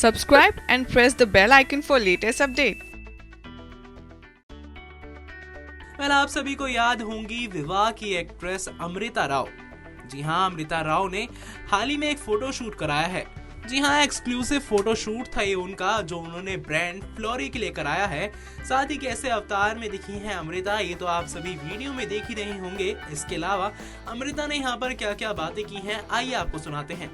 Subscribe and press the bell icon for latest update. आप सभी को याद होंगी विवाह की एक्ट्रेस अमृता राव। जी हाँ, अमृता राव ने हाल ही में एक फोटो शूट कराया है। जी हाँ, एक्सक्लूसिव फोटो शूट था ये उनका, जो उन्होंने ब्रांड फ्लोरी के लिए कराया है। साथ ही कैसे अवतार में दिखी हैं अमृता, ये तो आप सभी वीडियो में देख ही रहे होंगे। इसके अलावा अमृता ने यहाँ पर क्या क्या बातें की हैं, आइए आपको सुनाते हैं।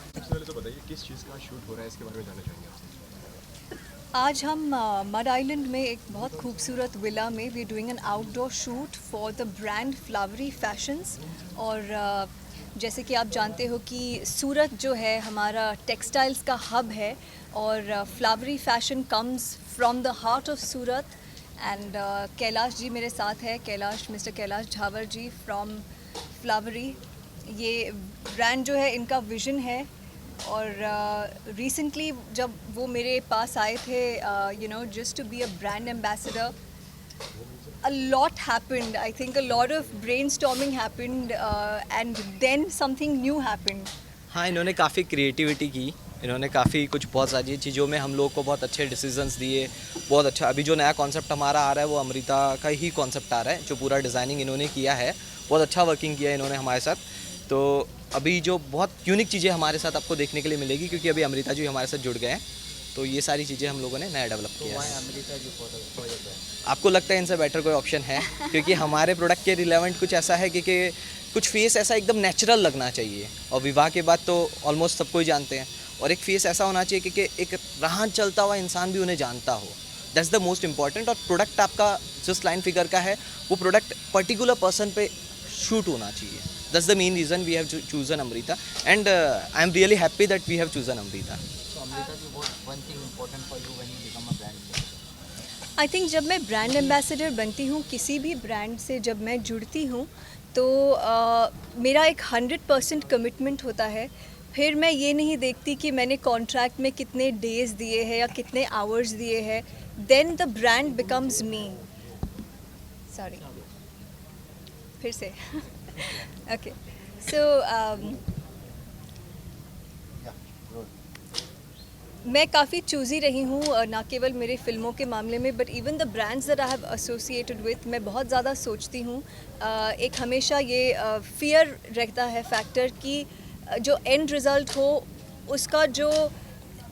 सबसे पहले तो बताइए किस चीज़ का शूट हो रहा है, इसके बारे में जानना चाहेंगे आपसे। आज हम मड आइलैंड में एक बहुत खूबसूरत विला में we doing an outdoor shoot for the brand Flowery Fashions. और जैसे कि आप जानते हो कि सूरत जो है हमारा टेक्सटाइल्स का हब है, और flowery fashion comes from the heart of Surat. And Kailash ji मेरे साथ है, mister Kailash Jhawar ji from flowery. ये ब्रांड जो है इनका विज़न है। और रिसेंटली जब वो मेरे पास आए थे, just to be a brand ambassador, a lot happened. I think a lot of brainstorming happened, and then something new happened. हाँ, इन्होंने काफ़ी क्रिएटिविटी की, इन्होंने काफ़ी कुछ बहुत सारी चीज़ों में हम लोग को बहुत अच्छे डिसीजंस दिए। बहुत अच्छा, अभी जो नया कॉन्सेप्ट हमारा आ रहा है वो अमृता का ही कॉन्सेप्ट आ रहा है। जो पूरा डिज़ाइनिंग इन्होंने किया है बहुत अच्छा वर्किंग किया है इन्होंने हमारे साथ। तो अभी जो बहुत यूनिक चीज़ें हमारे साथ आपको देखने के लिए मिलेगी, क्योंकि अभी अमृता जी हमारे साथ जुड़ गए हैं, तो ये सारी चीज़ें हम लोगों ने नया डेवलप किया है। आपको लगता है इनसे बेटर कोई ऑप्शन है? क्योंकि हमारे प्रोडक्ट के रिलेवेंट कुछ ऐसा है कि कुछ फेस ऐसा एकदम नेचुरल लगना चाहिए, और विवाह के बाद तो ऑलमोस्ट सबको ही जानते हैं, और एक फेस ऐसा होना चाहिए कि एक राह चलता हुआ इंसान भी उन्हें जानता हो। That's the most important. और प्रोडक्ट आपका जिस लाइन फिगर का है वो प्रोडक्ट पर्टिकुलर पर्सन पे शूट होना चाहिए। That's the main reason we have chosen Amrita, and I am really happy that we have chosen Amrita. I think जब मैं ब्रांड एम्बेसडर बनती हूँ किसी भी ब्रांड से, जब मैं जुड़ती हूँ तो मेरा एक 100% कमिटमेंट होता है। फिर मैं ये नहीं देखती कि मैंने कॉन्ट्रैक्ट में कितने डेज दिए हैं या कितने आवर्स दिए हैं। Then the brand becomes me. Sorry, फिर से ओके। सो मैं काफ़ी चूज़ी रही हूँ, ना केवल मेरे फिल्मों के मामले में, but even the brands that I have associated with, मैं बहुत ज़्यादा सोचती हूँ। एक हमेशा ये फियर रहता है फैक्टर कि जो एंड रिज़ल्ट हो उसका जो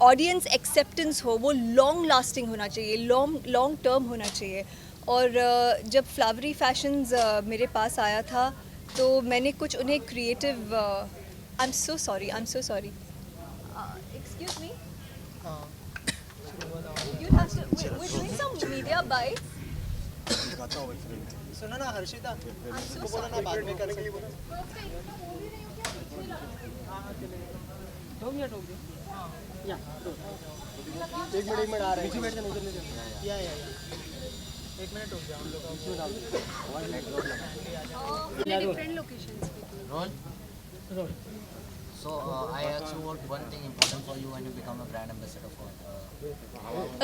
ऑडियंस एक्सेप्टेंस हो वो लॉन्ग लास्टिंग होना चाहिए, लॉन्ग टर्म होना चाहिए। और जब फ्लावरी फैशंस मेरे पास आया था तो मैंने कुछ उन्हें creative I am so sorry excuse me, you have to we're doing some media bites. सुनो ना हर्षिता, I'm so sorry. बाद में करेंगे। एक मिनट आ रहा है। पीछे बैठ जा। या एक मिनट हो गया हम लोग का। different locations. Roll. So I actually want one thing important for you when you become a brand ambassador for.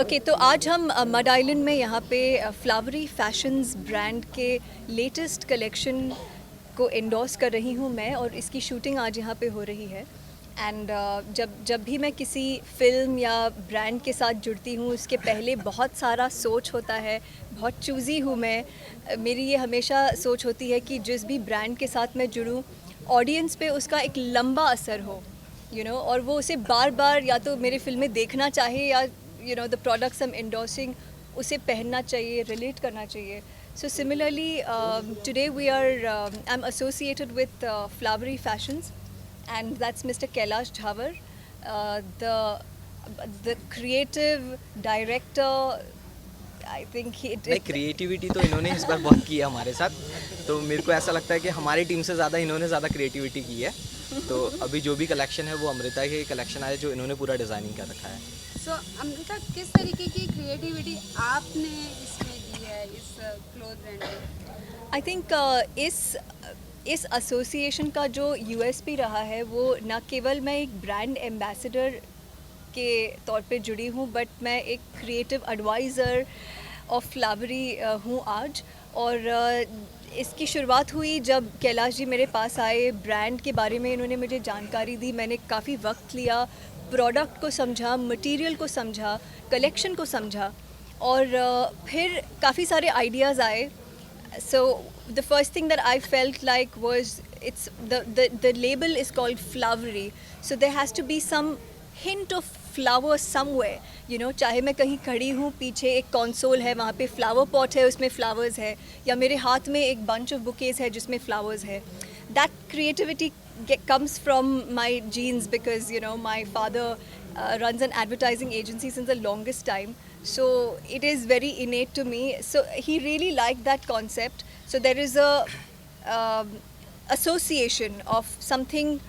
Okay तो आज हम मड आइलैंड में यहाँ पे फ्लावरी फैशंस ब्रांड के लेटेस्ट कलेक्शन को एंडोर्स कर रही हूँ मैं, और इसकी शूटिंग आज यहाँ पे हो रही है। एंड जब भी मैं किसी फिल्म या ब्रांड के साथ जुड़ती हूँ उसके पहले बहुत सारा सोच होता है, बहुत चूज़ी हूँ मैं। मेरी ये हमेशा सोच होती है कि जिस भी ब्रांड के साथ मैं जुड़ूँ ऑडियंस पे उसका एक लंबा असर हो, you know, और वो उसे बार बार या तो मेरे फिल्म में देखना चाहिए या you know the products I'm endorsing उसे पहनना चाहिए, रिलेट करना चाहिए। So similarly today we are I'm associated with Flowery Fashions and that's Mr. Kailash Jhawar, the creative director. I think नहीं, क्रिएटिविटी तो इन्होंने इस बार बहुत की है हमारे साथ, तो मेरे को ऐसा लगता है कि हमारी टीम से ज़्यादा इन्होंने ज़्यादा क्रिएटिविटी की है। तो अभी जो भी कलेक्शन है वो अमृता के कलेक्शन आया जो इन्होंने पूरा डिज़ाइनिंग कर रखा है। So अमृता, किस तरीके की क्रिएटिविटी आपने इसमें दी है इस क्लोथ ब्रांड में? आई थिंक इस एसोसिएशन का जो यूएसपी रहा है वो न केवल मैं एक ब्रांड एम्बेसडर के तौर पे जुड़ी हूँ, बट मैं एक क्रिएटिव एडवाइज़र ऑफ फ्लावरी हूँ आज। और इसकी शुरुआत हुई जब कैलाश जी मेरे पास आए, ब्रांड के बारे में इन्होंने मुझे जानकारी दी, मैंने काफ़ी वक्त लिया, प्रोडक्ट को समझा, मटेरियल को समझा, कलेक्शन को समझा, और फिर काफ़ी सारे आइडियाज़ आए। So the first thing that I felt like was it's the label is called flowery, so there has to be some hint of flower somewhere, you know, चाहे मैं कहीं खड़ी हूँ, पीछे एक कंसोल है, वहाँ पे फ्लावर पॉट है, उसमें फ्लावर्स है, या मेरे हाथ में एक बंच ऑफ बुकेज है जिसमें फ्लावर्स है। That creativity comes from my genes because you know my father runs an advertising agency since the longest time, so it is very innate to me. So he really liked that concept. So there is a association of something,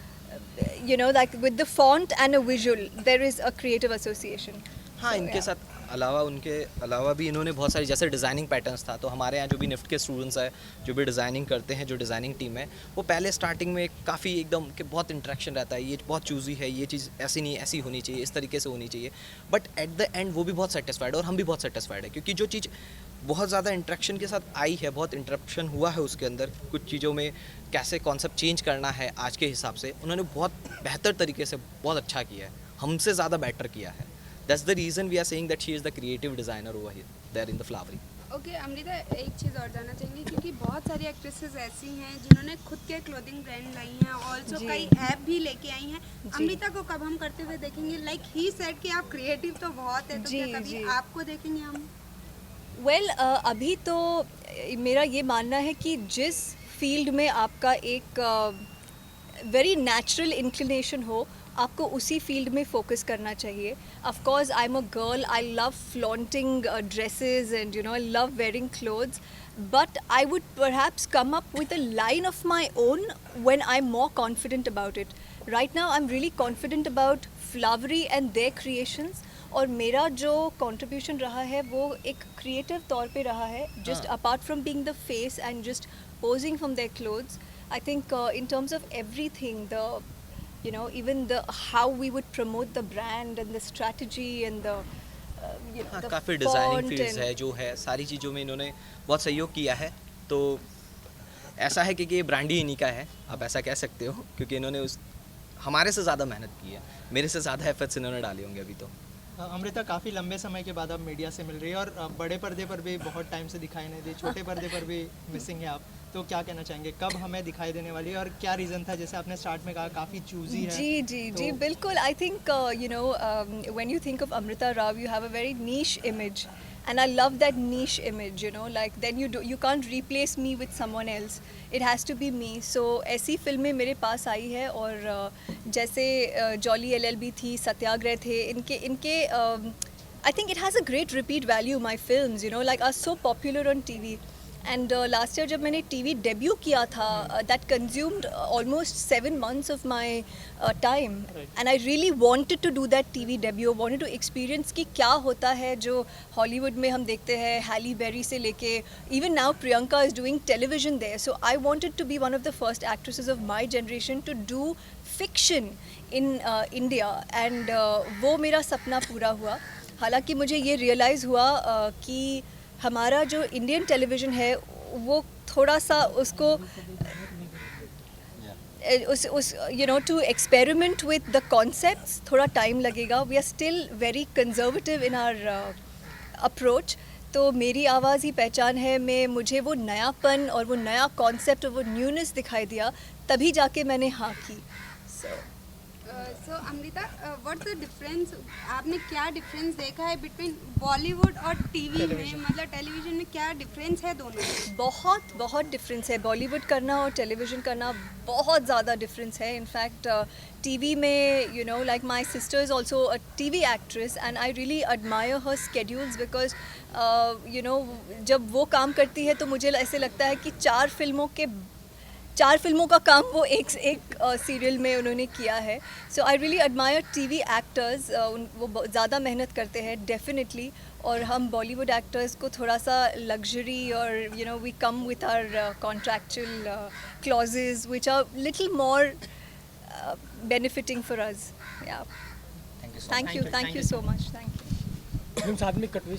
you know, like with the font and a visual, there is a creative association. हाँ, So, इनके yeah. साथ उनके अलावा भी इन्होंने बहुत सारी जैसे डिज़ाइनिंग पैटर्न्स था, तो हमारे यहाँ जो भी निफ्ट के स्टूडेंट्स हैं जो भी डिज़ाइनिंग करते हैं, जो डिज़ाइनिंग टीम है, वो पहले स्टार्टिंग में काफ़ी एकदम कि बहुत इंटरेक्शन रहता है, ये बहुत चूज़ी है, ये चीज़ ऐसी नहीं ऐसी होनी चाहिए, इस तरीके से होनी चाहिए, बट एट द एंड वो भी बहुत सेटिस्फाइड और हम भी बहुत सेटिस्फाइड है, क्योंकि जो चीज़ बहुत ज़्यादा इंटरेक्शन के साथ आई है, बहुत इंटरप्शन हुआ है उसके अंदर, कुछ चीज़ों में कैसे कॉन्सेप्ट चेंज करना है आज के हिसाब से, उन्होंने बहुत बेहतर तरीके से बहुत अच्छा किया है, हमसे ज़्यादा बेटर किया है। That's the reason we are saying that she is the creative designer over here, there in the Flowery. Okay Amrita, एक चीज़ और जानना चाहेंगे क्योंकि बहुत सारी एक्ट्रेसेस ऐसी हैं जिन्होंने खुद के क्लोथिंग ब्रांड लाई हैं, ऑल्सो जी। कई ऐप भी लेके आई हैं। अमृता को कब हम करते हुए देखेंगे? लाइक ही सेड कि आप क्रिएटिव तो बहुत है, तो जी, क्या कभी जी। आपको देखेंगे हम? वेल अभी तो मेरा ये मानना है कि जिस फील्ड में आपका एक वेरी नेचुरल इंक्लिनेशन हो, आपको उसी फील्ड में फोकस करना चाहिए. Of course I am a girl, I love flaunting dresses and I love wearing clothes, but I would perhaps come up with a line of my own when I'm more confident about it. Right now I'm really confident about Flowery and their creations, और मेरा जो contribution रहा है वो एक creative तौर पे रहा है, just apart from being the face and just posing from their clothes. I think in terms of everything, even the how we would promote the brand and the strategy and the हाँ, the काफ़ी designing font fields and- है जो है, सारी चीज़ों में इन्होंने बहुत सहयोग किया है. तो ऐसा है कि ये ब्रांड ही इन्हीं का है, आप ऐसा कह सकते हो, क्योंकि इन्होंने उस हमारे से ज़्यादा मेहनत की है, मेरे से ज़्यादा एफर्ट्स इन्होंने डाले होंगे अभी तो. अमृता, काफ़ी लंबे समय के बाद आप मीडिया से मिल रही है और बड़े पर्दे पर भी बहुत टाइम से दिखाई नहीं दी, छोटे पर्दे पर भी मिसिंग है आप, तो क्या कहना चाहेंगे, कब हमें दिखाई देने वाली है और क्या रीज़न था? जैसे आपने स्टार्ट में कहा काफ़ी चूजी है. जी जी जी तो- बिल्कुल. I think when you think of Amrita Rao, you have a very niche image, and I love that niche image. Like then you can't replace me with someone else. It has to be me. So ऐसी फिल्में मेरे पास आई है, और जैसे jolly LLB थी, सत्याग्रह थे, इनके I think it has a great repeat value. My films, like are so popular on TV. And last year जब मैंने TV debut किया था, that consumed almost 7 months of my time. And I really wanted to do that TV debut, wanted to experience कि क्या होता है जो Hollywood में हम देखते हैं, हाली बेरी से लेके even now Priyanka is doing television there. So I wanted to be one of the first actresses of my generation to do fiction in India. And वो मेरा सपना पूरा हुआ. हालांकि मुझे ये रियलाइज़ हुआ कि हमारा जो इंडियन टेलीविज़न है वो थोड़ा सा उसको to experiment with the concepts थोड़ा टाइम लगेगा. We are still very conservative in our approach. तो मेरी आवाज़ ही पहचान है में मुझे वो नयापन और वो नया कॉन्सेप्ट और वो न्यूनेस दिखाई दिया, तभी जाके मैंने हाँ की. सो अमृता, व्हाट्स द डिफरेंस? आपने क्या डिफरेंस देखा है बिटवीन बॉलीवुड और टीवी में, मतलब टेलीविजन में क्या डिफरेंस है दोनों में? बहुत बहुत डिफरेंस है. बॉलीवुड करना और टेलीविज़न करना बहुत ज़्यादा डिफरेंस है. इनफैक्ट टीवी में like my sister is also a TV actress, and I really admire her schedules, because जब वो काम करती है तो मुझे ऐसे लगता है कि 4 फिल्मों का काम वो एक सीरियल में उन्होंने किया है. So I really admire TV actors. वो ज़्यादा मेहनत करते हैं डेफिनेटली, और हम बॉलीवुड एक्टर्स को थोड़ा सा लग्जरी और we come with our contractual clauses which are little more benefiting for us. Yeah. Thank you so much. Thank you so much. Thank you. साथ में कटवी